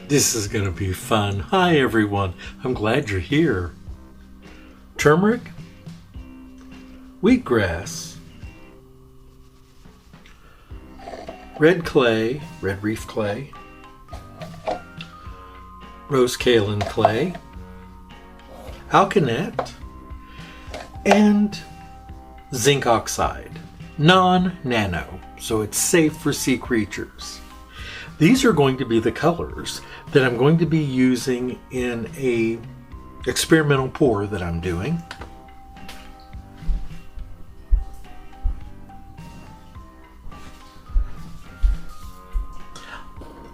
This is going to be fun. Hi everyone, I'm glad you're here. Turmeric, wheatgrass, red clay, red reef clay, rose kaolin clay, alkanet, and zinc oxide, non-nano, so it's safe for sea creatures. These are going to be the colors that I'm going to be using in a experimental pour that I'm doing.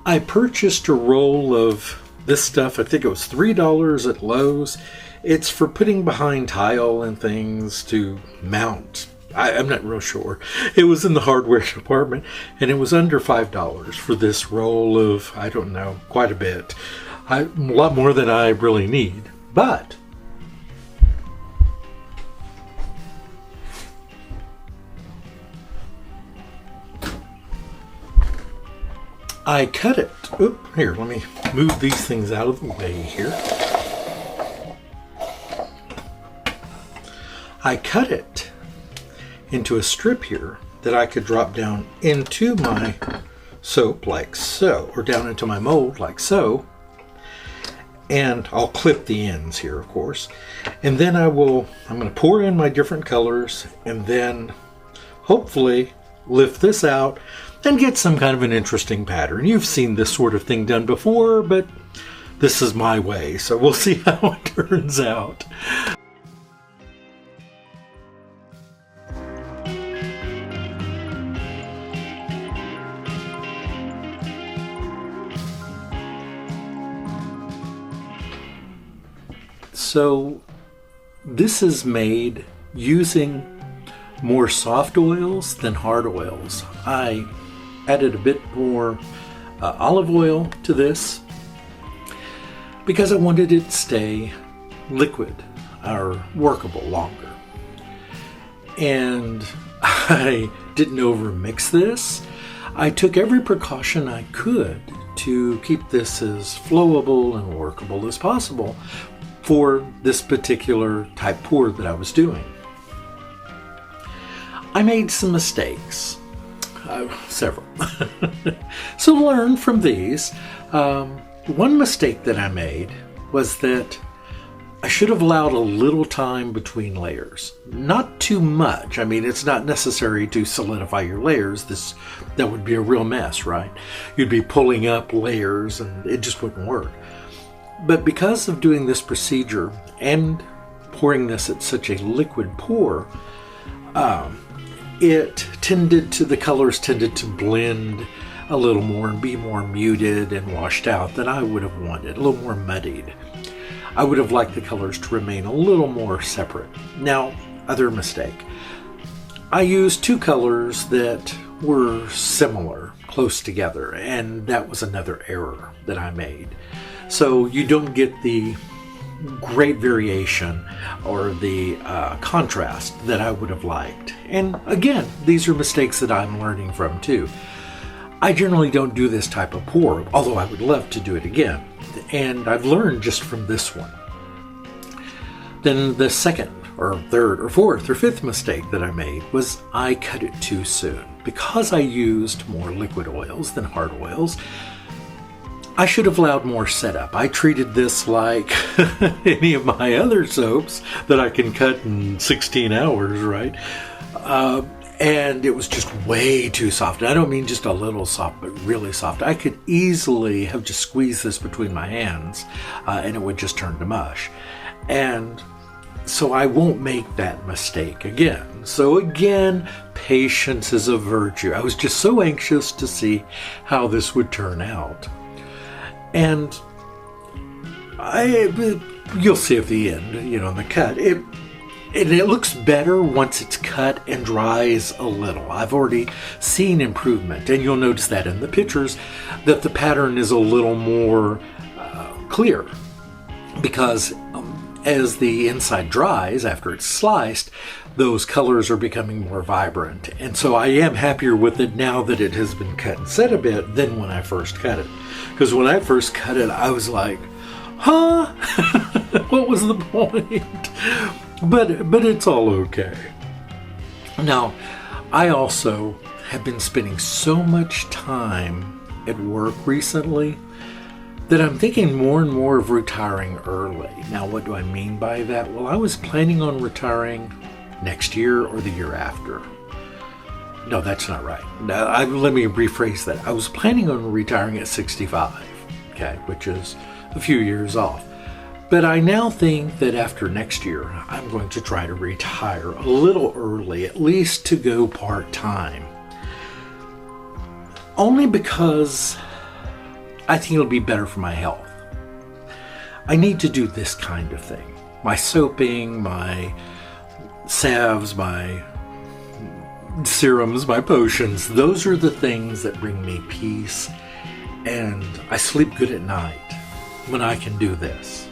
I purchased a roll of this stuff. I think it was $3 at Lowe's. It's for putting behind tile and things to mount. I'm not real sure. It was in the hardware department, and it was under $5 for this roll of, I don't know, quite a bit. A lot more than I really need. But I cut it. Oop, here, let me move these things out of the way here. I cut it into a strip here that I could drop down into my soap like so, or down into my mold like so. And I'll clip the ends here, of course. And then I'm going to pour in my different colors and then hopefully lift this out and get some kind of an interesting pattern. You've seen this sort of thing done before, but this is my way, so we'll see how it turns out. So this is made using more soft oils than hard oils. I added a bit more olive oil to this because I wanted it to stay liquid or workable longer. And I didn't over mix this. I took every precaution I could to keep this as flowable and workable as possible for this particular type pour that I was doing. I made some mistakes, several. So learn from these. One mistake that I made was that I should have allowed a little time between layers. Not too much. I mean, it's not necessary to solidify your layers. That would be a real mess, right? You'd be pulling up layers and it just wouldn't work. But because of doing this procedure and pouring this at such a liquid pour, the colors tended to blend a little more and be more muted and washed out than I would have wanted, a little more muddied. I would have liked the colors to remain a little more separate. Now, other mistake. I used two colors that were similar, close together, and that was another error that I made. So you don't get the great variation or the contrast that I would have liked. And again, these are mistakes that I'm learning from too. I generally don't do this type of pour, although I would love to do it again. And I've learned just from this one. Then the second or third or fourth or fifth mistake that I made was I cut it too soon. Because I used more liquid oils than hard oils, I should have allowed more setup. I treated this like any of my other soaps that I can cut in 16 hours, right? And it was just way too soft. I don't mean just a little soft, but really soft. I could easily have just squeezed this between my hands and it would just turn to mush. And so I won't make that mistake again. So again, patience is a virtue. I was just so anxious to see how this would turn out. And you'll see at the end, in the cut, it looks better once it's cut and dries a little. I've already seen improvement, and you'll notice that in the pictures that the pattern is a little more clear because as the inside dries after it's sliced, those colors are becoming more vibrant. And so I am happier with it now that it has been cut and set a bit than when I first cut it. Because when I first cut it, I was like, huh? What was the point? But it's all okay. Now, I also have been spending so much time at work recently that I'm thinking more and more of retiring early. Now, what do I mean by that? Well, I was planning on retiring next year or the year after. No, that's not right. Let me rephrase that. I was planning on retiring at 65, okay, which is a few years off. But I now think that after next year, I'm going to try to retire a little early, at least to go part-time. Only because I think it'll be better for my health. I need to do this kind of thing. My soaping, my salves, my serums, my potions, those are the things that bring me peace. And I sleep good at night when I can do this.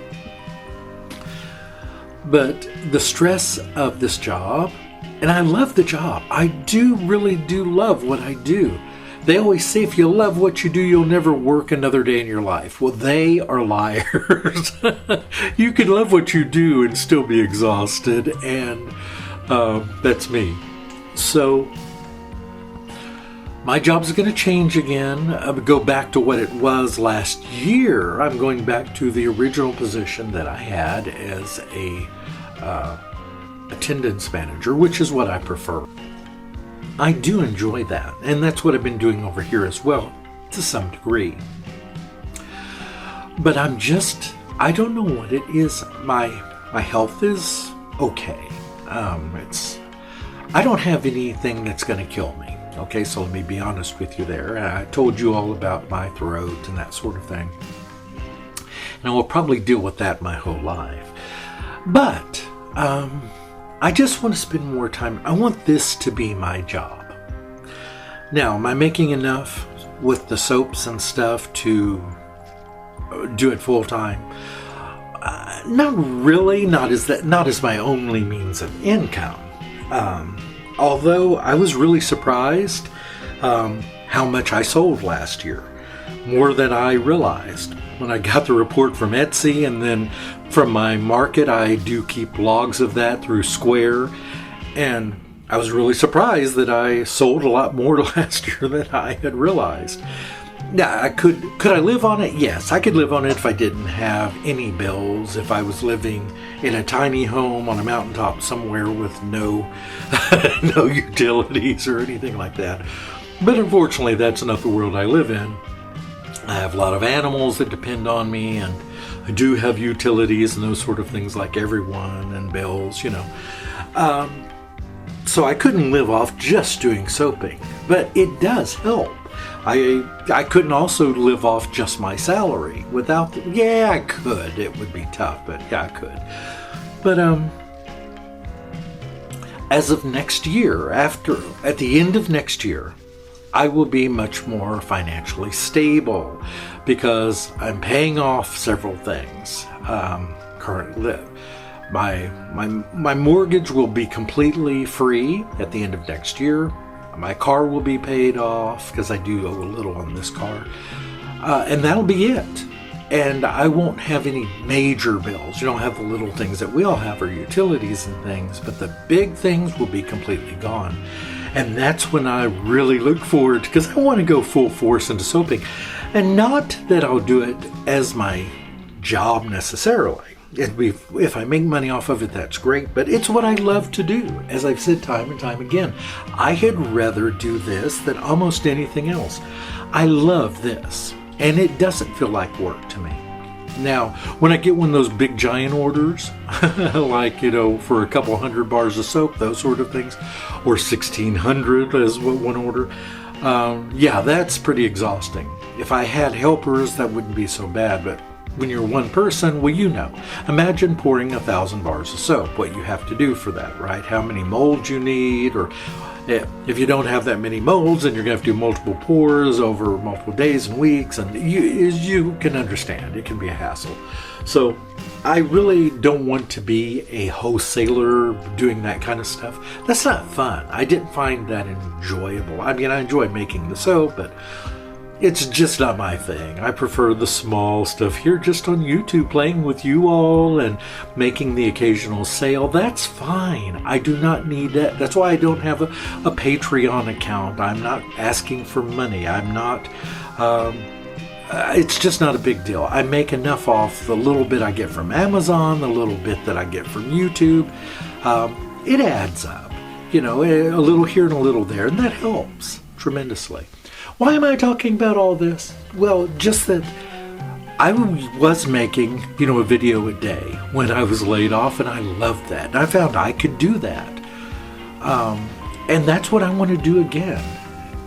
But the stress of this job, and I love the job. I really do love what I do. They always say if you love what you do, you'll never work another day in your life. Well, they are liars. You can love what you do and still be exhausted, and that's me. So my job's going to change again. Go back to what it was last year. I'm going back to the original position that I had as a attendance manager, which is what I prefer. I do enjoy that, and that's what I've been doing over here as well, to some degree. But I don't know what it is. My health is okay. I don't have anything that's going to kill me. Okay, so let me be honest with you there. I told you all about my throat and that sort of thing. And I will probably deal with that my whole life. But I just want to spend more time. I want this to be my job. Now, am I making enough with the soaps and stuff to do it full time? Not really. Not as my only means of income. Although I was really surprised how much I sold last year, more than I realized. When I got the report from Etsy and then from my market, I do keep logs of that through Square, and I was really surprised that I sold a lot more last year than I had realized. Now, could I live on it? Yes, I could live on it if I didn't have any bills, if I was living in a tiny home on a mountaintop somewhere with no utilities or anything like that. But unfortunately, that's not the world I live in. I have a lot of animals that depend on me, and I do have utilities and those sort of things like everyone, and bills, So I couldn't live off just doing soaping, but it does help. I couldn't also live off just my salary without I could. It would be tough, but yeah, I could. But as of next year, at the end of next year, I will be much more financially stable because I'm paying off several things. Currently, my mortgage will be completely free at the end of next year. My car will be paid off because I do owe a little on this car. And that'll be it. And I won't have any major bills. You don't have the little things that we all have, or utilities and things, but the big things will be completely gone. And that's when I really look forward, because I want to go full force into soaping. And not that I'll do it as my job necessarily. If I make money off of it, that's great, but it's what I love to do. As I've said time and time again, I had rather do this than almost anything else. I love this, and it doesn't feel like work to me. Now, when I get one of those big giant orders, like, for a couple hundred bars of soap, those sort of things, or 1,600 as one order, that's pretty exhausting. If I had helpers, that wouldn't be so bad, but when you're one person, imagine pouring 1,000 bars of soap, what you have to do for that, right? How many molds you need, or If you don't have that many molds, and you're going to have to do multiple pours over multiple days and weeks, and you can understand, it can be a hassle. So I really don't want to be a wholesaler doing that kind of stuff. That's not fun. I didn't find that enjoyable. I mean, I enjoy making the soap, but it's just not my thing. I prefer the small stuff here just on YouTube, playing with you all and making the occasional sale. That's fine. I do not need that. That's why I don't have a Patreon account. I'm not asking for money. I'm not... it's just not a big deal. I make enough off the little bit I get from Amazon, the little bit that I get from YouTube. It adds up. You know, a little here and a little there, and that helps tremendously. Why am I talking about all this? Well, just that I was making, a video a day when I was laid off, and I loved that. And I found I could do that. And that's what I want to do again.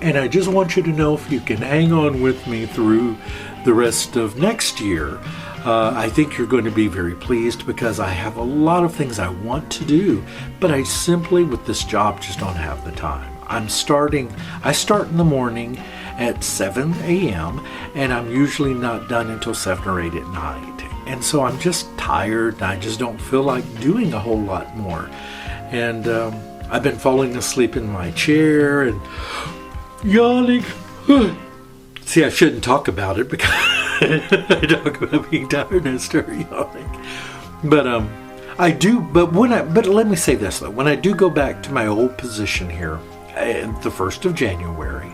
And I just want you to know, if you can hang on with me through the rest of next year, I think you're going to be very pleased, because I have a lot of things I want to do, but I simply, with this job, just don't have the time. I start in the morning at 7 a.m. and I'm usually not done until 7 or 8 at night. And so I'm just tired, and I just don't feel like doing a whole lot more. And I've been falling asleep in my chair and yawning. See, I shouldn't talk about it, because I talk about being tired and I start yawning. But I do. But let me say this though: when I do go back to my old position here, the 1st of January,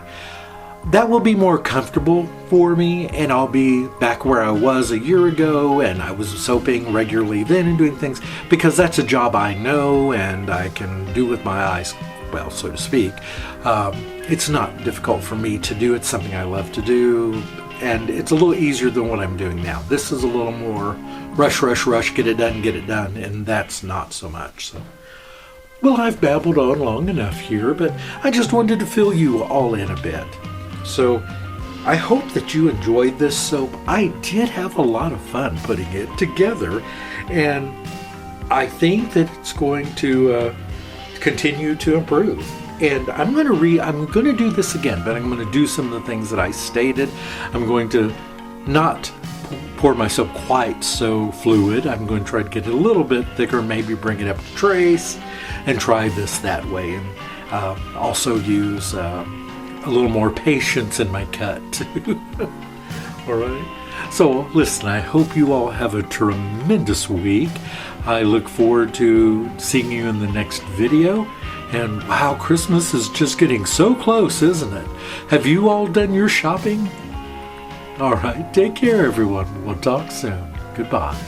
that will be more comfortable for me, and I'll be back where I was a year ago, and I was soaping regularly then and doing things, because that's a job I know and I can do with my eyes, well, so to speak. It's not difficult for me to do. It's something I love to do, and it's a little easier than what I'm doing now. This is a little more rush, get it done, and that's not so much. So, well, I've babbled on long enough here, but I just wanted to fill you all in a bit. So I hope that you enjoyed this soap. I did have a lot of fun putting it together, and I think that it's going to continue to improve. And I'm going to do this again, but I'm going to do some of the things that I stated. I'm going to not pour my soap quite so fluid. I'm going to try to get it a little bit thicker, maybe bring it up to trace, and try this that way. And also use a little more patience in my cut too. All right. So listen, I hope you all have a tremendous week. I look forward to seeing you in the next video. And wow, Christmas is just getting so close, isn't it? Have you all done your shopping? All right, take care, everyone. We'll talk soon. Goodbye.